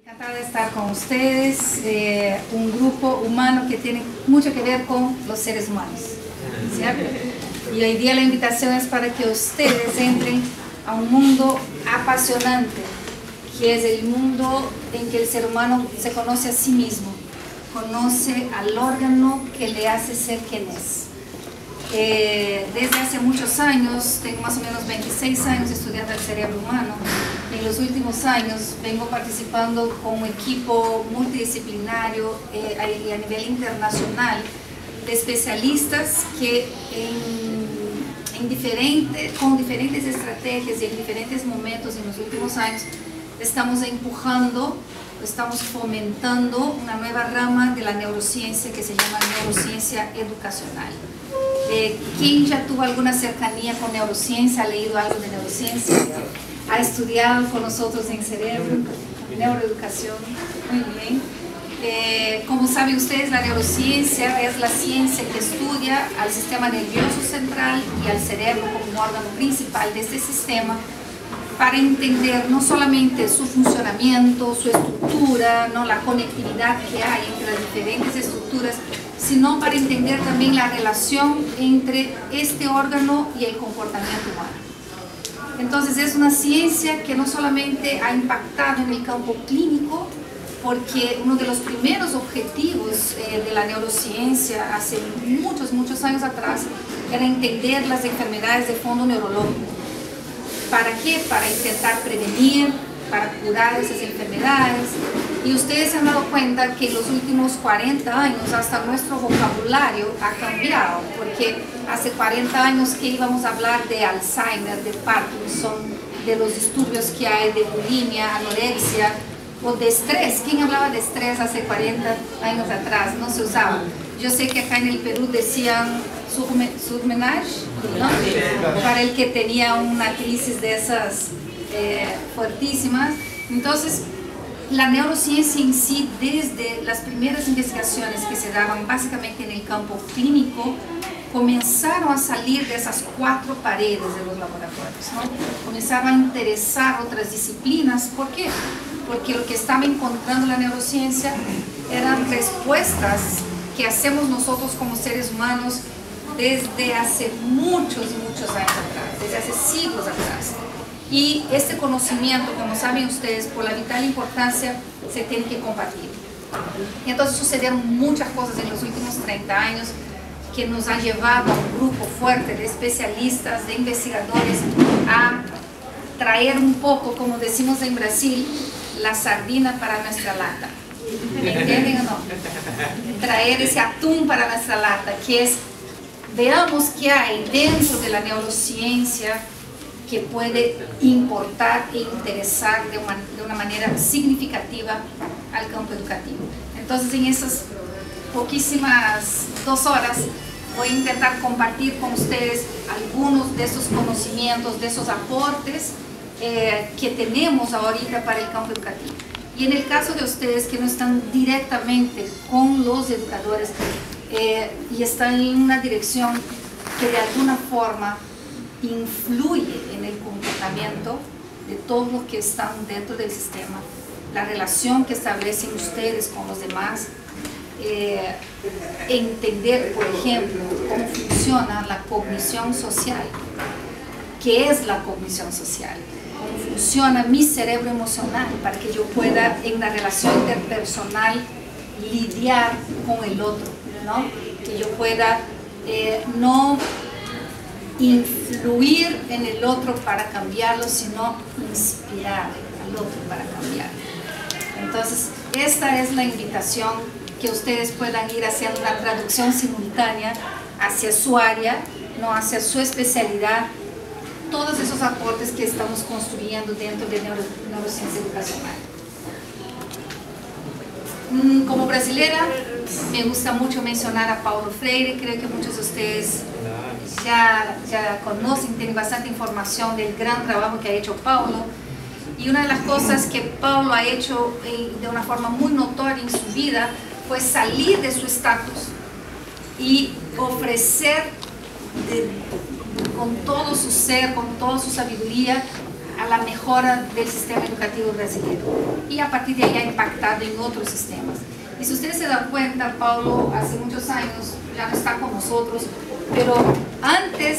Encantada de estar con ustedes, un grupo humano que tiene mucho que ver con los seres humanos, ¿cierto? Y hoy día la invitación es para que ustedes entren a un mundo apasionante, que es el mundo en que el ser humano se conoce a sí mismo, conoce al órgano que le hace ser quien es. Desde hace muchos años, tengo más o menos 26 años estudiando el cerebro humano. En los últimos años vengo participando con un equipo multidisciplinario y a nivel internacional de especialistas que con diferentes estrategias y en diferentes momentos en los últimos años estamos empujando, estamos fomentando una nueva rama de la neurociencia que se llama neurociencia educacional. ¿Quién ya tuvo alguna cercanía con neurociencia, ha leído algo de neurociencia, ha estudiado con nosotros en cerebro, neuroeducación? Muy bien. Como saben ustedes, la neurociencia es la ciencia que estudia al sistema nervioso central y al cerebro como un órgano principal de este sistema, para entender no solamente su funcionamiento, su estructura, ¿no?, la conectividad que hay entre las diferentes estructuras, sino para entender también la relación entre este órgano y el comportamiento humano. Entonces es una ciencia que no solamente ha impactado en el campo clínico, porque uno de los primeros objetivos de la neurociencia hace muchos años atrás era entender las enfermedades de fondo neurológico. ¿Para qué? Para intentar prevenir, para curar esas enfermedades. Y ustedes se han dado cuenta que en los últimos 40 años hasta nuestro vocabulario ha cambiado, porque hace 40 años que íbamos a hablar de Alzheimer, de Parkinson, de los disturbios que hay de bulimia, anorexia o de estrés. ¿Quién hablaba de estrés hace 40 años atrás? No se usaba. Yo sé que acá en el Perú decían surmenage, ¿no?, para el que tenía una crisis de esas fuertísimas. Entonces, la neurociencia en sí, desde las primeras investigaciones que se daban básicamente en el campo clínico, comenzaron a salir de esas 4 paredes de los laboratorios, ¿no? Comenzaron a interesar otras disciplinas. ¿Por qué? Porque lo que estaba encontrando la neurociencia eran respuestas que hacemos nosotros como seres humanos desde hace muchos años atrás, desde hace siglos atrás. Y este conocimiento, como saben ustedes, por la vital importancia, se tiene que compartir. Y entonces sucedieron muchas cosas en los últimos 30 años que nos han llevado a un grupo fuerte de especialistas, de investigadores, a traer un poco, como decimos en Brasil, la sardina para nuestra lata. ¿Me entienden o no? Traer ese atún para nuestra lata, que es, veamos qué hay dentro de la neurociencia que puede importar e interesar de una manera significativa al campo educativo. Entonces, en esas poquísimas 2 horas voy a intentar compartir con ustedes algunos de esos conocimientos, de esos aportes que tenemos ahorita para el campo educativo. Y en el caso de ustedes que no están directamente con los educadores y están en una dirección que de alguna forma influye en el comportamiento de todos los que están dentro del sistema, la relación que establecen ustedes con los demás, entender, por ejemplo, cómo funciona la cognición social, qué es la cognición social, cómo funciona mi cerebro emocional para que yo pueda en una relación interpersonal lidiar con el otro, ¿no? Que yo pueda no influir en el otro para cambiarlo, sino inspirar al otro para cambiarlo. Entonces, esta es la invitación, que ustedes puedan ir haciendo una traducción simultánea hacia su área, no hacia su especialidad, todos esos aportes que estamos construyendo dentro de neurociencia educacional. Como brasilera, me gusta mucho mencionar a Paulo Freire. Creo que muchos de ustedes ya conocen, tienen bastante información del gran trabajo que ha hecho Paulo. Y una de las cosas que Paulo ha hecho de una forma muy notoria en su vida fue salir de su estatus y ofrecer con todo su ser, con toda su sabiduría, a la mejora del sistema educativo brasileño y a partir de ahí ha impactado en otros sistemas. Y si ustedes se dan cuenta, Paulo hace muchos años ya no está con nosotros, pero antes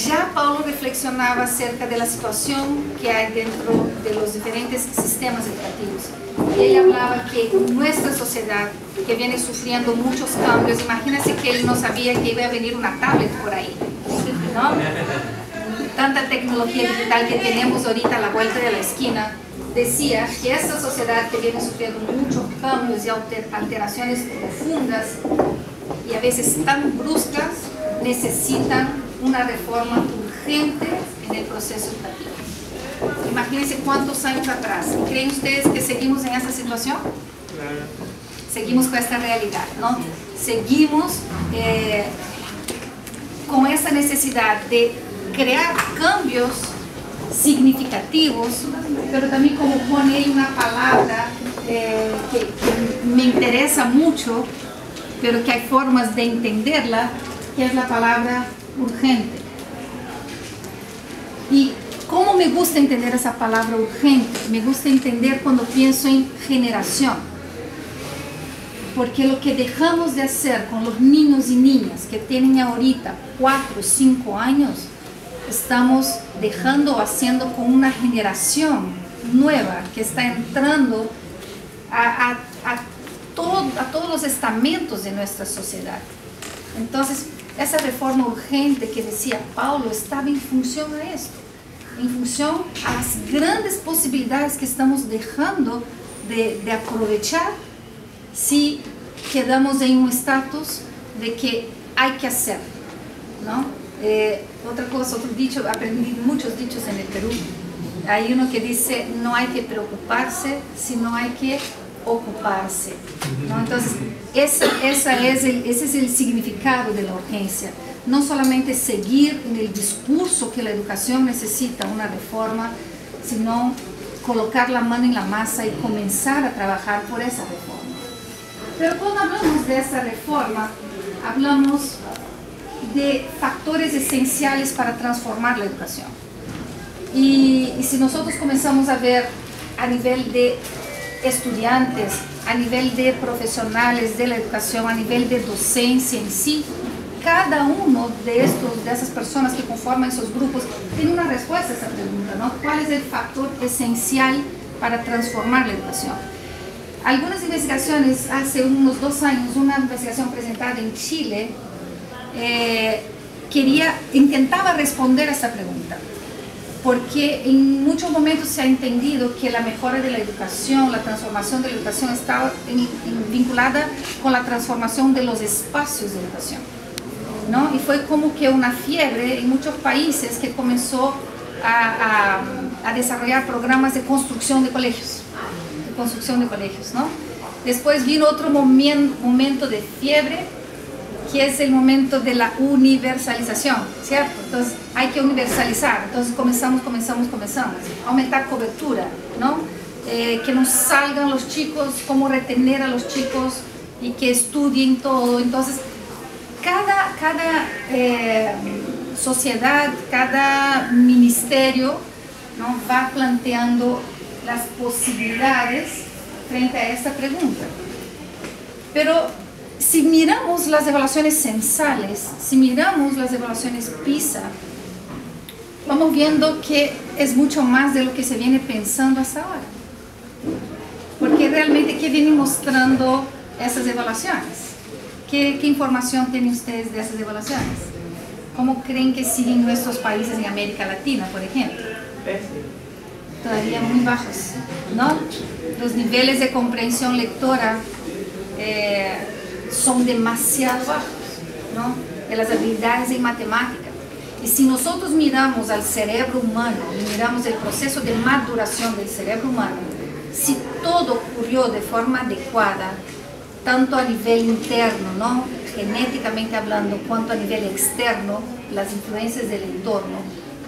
ya Paulo reflexionaba acerca de la situación que hay dentro de los diferentes sistemas educativos. Y él hablaba que nuestra sociedad, que viene sufriendo muchos cambios, imagínense que él no sabía que iba a venir una tablet por ahí, ¿no? Tanta tecnología digital que tenemos ahorita a la vuelta de la esquina, decía que esta sociedad que viene sufriendo muchos cambios y alteraciones profundas y a veces tan bruscas, necesitan una reforma urgente en el proceso educativo. Imagínense cuántos años atrás. ¿Creen ustedes que seguimos en esta situación? Seguimos con esta realidad, ¿no? Seguimos con esta necesidad de crear cambios significativos, pero también como pone ahí una palabra que me interesa mucho, pero que hay formas de entenderla, que es la palabra urgente. Y ¿cómo me gusta entender esa palabra urgente? Me gusta entender cuando pienso en generación. Porque lo que dejamos de hacer con los niños y niñas que tienen ahorita 4 o 5 años, estamos dejando o haciendo con una generación nueva que está entrando a todos los estamentos de nuestra sociedad. Entonces, esa reforma urgente que decía Paulo estaba en función a esto, en función a las grandes posibilidades que estamos dejando de aprovechar si quedamos en un estatus de que hay que hacer, ¿no? Otra cosa, otro dicho, aprendí muchos dichos en el Perú. Hay uno que dice, no hay que preocuparse, sino hay que ocuparse, ¿no? Entonces, ese es el significado de la urgencia. No solamente seguir en el discurso que la educación necesita una reforma, sino colocar la mano en la masa y comenzar a trabajar por esa reforma. Pero cuando hablamos de esa reforma, hablamos de factores esenciales para transformar la educación. Y si nosotros comenzamos a ver a nivel de estudiantes, a nivel de profesionales de la educación, a nivel de docencia en sí, cada uno de esas personas que conforman esos grupos tiene una respuesta a esa pregunta, ¿no? ¿Cuál es el factor esencial para transformar la educación? Algunas investigaciones, hace unos 2 años, una investigación presentada en Chile, intentaba responder a esta pregunta, porque en muchos momentos se ha entendido que la mejora de la educación, la transformación de la educación está vinculada con la transformación de los espacios de educación, ¿no? Y fue como que una fiebre en muchos países que comenzó a desarrollar programas de construcción de colegios, ¿no? Después vino otro momento de fiebre, que es el momento de la universalización, ¿cierto? Entonces hay que universalizar, entonces comenzamos, aumentar cobertura, ¿no? Que nos salgan los chicos, cómo retener a los chicos y que estudien todo. Entonces cada sociedad, cada ministerio, ¿no?, va planteando las posibilidades frente a esta pregunta. Pero si miramos las evaluaciones censales, si miramos las evaluaciones PISA, vamos viendo que es mucho más de lo que se viene pensando hasta ahora. Porque realmente, ¿qué vienen mostrando esas evaluaciones? ¿Qué información tienen ustedes de esas evaluaciones? ¿Cómo creen que siguen nuestros países en América Latina, por ejemplo? Todavía muy bajos, ¿no? Los niveles de comprensión lectora son demasiado bajos, ¿no? De las habilidades en matemática. Y si nosotros miramos al cerebro humano, y miramos el proceso de maduración del cerebro humano, si todo ocurrió de forma adecuada, tanto a nivel interno, ¿no?, genéticamente hablando, cuanto a nivel externo, las influencias del entorno,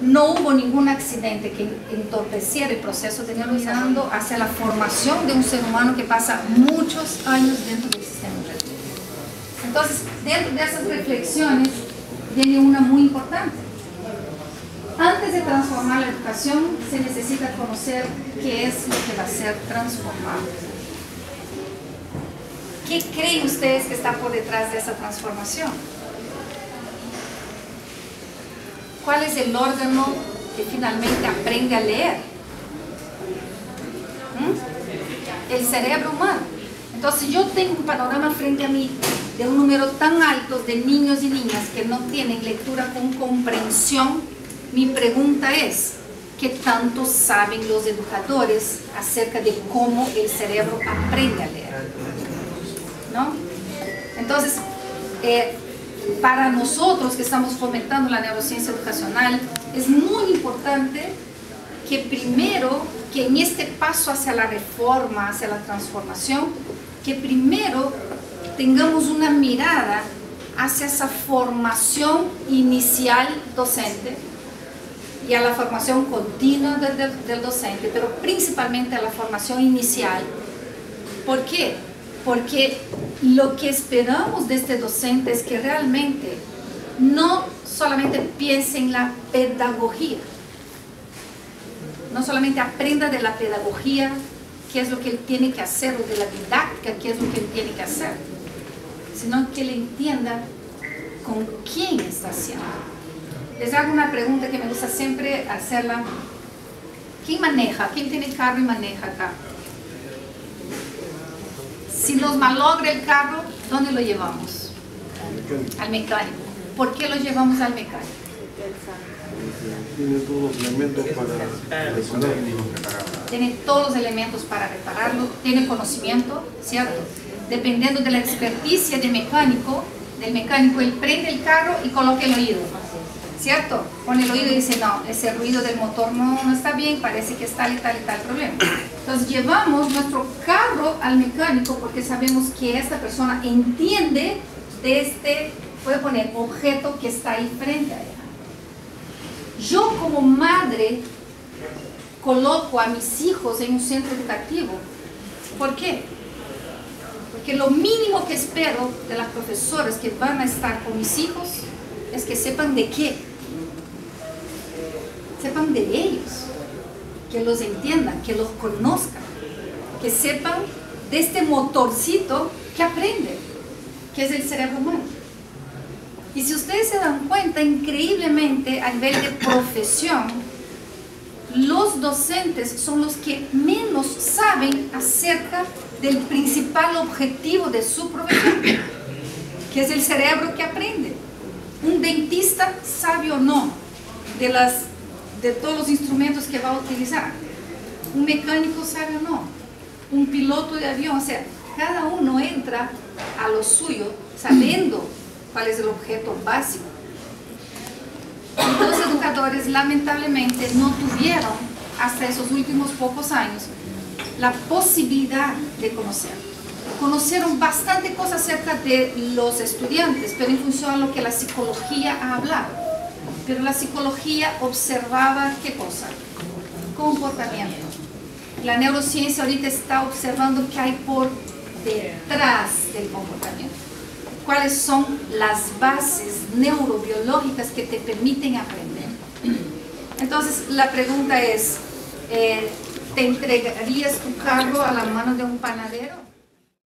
no hubo ningún accidente que entorpeciera el proceso, teniendo mirando hacia la formación de un ser humano que pasa muchos años dentro del sistema educativo. Entonces, dentro de esas reflexiones viene una muy importante. antes de transformar la educación, se necesita conocer qué es lo que va a ser transformado. ¿Qué creen ustedes que está por detrás de esa transformación? ¿Cuál es el órgano que finalmente aprende a leer? El cerebro humano. Entonces, si yo tengo un panorama frente a mí de un número tan alto de niños y niñas que no tienen lectura con comprensión, mi pregunta es, ¿qué tanto saben los educadores acerca de cómo el cerebro aprende a leer? ¿No? Entonces, para nosotros que estamos fomentando la neurociencia educacional, es muy importante que primero, que en este paso hacia la reforma, hacia la transformación, que primero tengamos una mirada hacia esa formación inicial docente y a la formación continua del docente, pero principalmente a la formación inicial. ¿Por qué? Porque lo que esperamos de este docente es que realmente no solamente piense en la pedagogía, no solamente aprenda de la pedagogía, qué es lo que él tiene que hacer, o de la didáctica, qué es lo que él tiene que hacer, sino que le entienda con quién está haciendo. Les hago una pregunta que me gusta siempre hacerla. ¿Quién maneja? ¿Quién tiene carro y maneja acá? Si nos malogra el carro, ¿dónde lo llevamos? Al mecánico. ¿Por qué lo llevamos al mecánico? Tiene todos los elementos para repararlo. Tiene todos los elementos para repararlo, tiene conocimiento, ¿cierto? Dependiendo de la experticia del mecánico, él prende el carro y coloca el oído, ¿cierto? Pone el oído y dice, no, ese ruido del motor no está bien, parece que es tal y tal y tal problema. Entonces llevamos nuestro carro al mecánico porque sabemos que esta persona entiende de este, puede poner, objeto que está ahí frente a ella. Yo como madre coloco a mis hijos en un centro educativo. ¿Por qué? Porque lo mínimo que espero de las profesoras que van a estar con mis hijos es que sepan de qué. Sepan de ellos, que los entiendan, que los conozcan, que sepan de este motorcito que aprende, que es el cerebro humano. Y si ustedes se dan cuenta, increíblemente a nivel de profesión, los docentes son los que menos saben acerca del principal objetivo de su profesión, que es el cerebro que aprende. Un dentista sabe o no de todos los instrumentos que va a utilizar. Un mecánico sabe o no. Un piloto de avión, o sea, cada uno entra a lo suyo sabiendo cuál es el objeto básico. Y los educadores lamentablemente no tuvieron hasta esos últimos pocos años la posibilidad de conocer. Conocieron bastante cosas acerca de los estudiantes, pero en función a lo que la psicología ha hablado. Pero la psicología observaba ¿qué cosa? Comportamiento. La neurociencia ahorita está observando qué hay por detrás del comportamiento. ¿Cuáles son las bases neurobiológicas que te permiten aprender? Entonces, la pregunta es, ¿te entregarías tu carro a la mano de un panadero?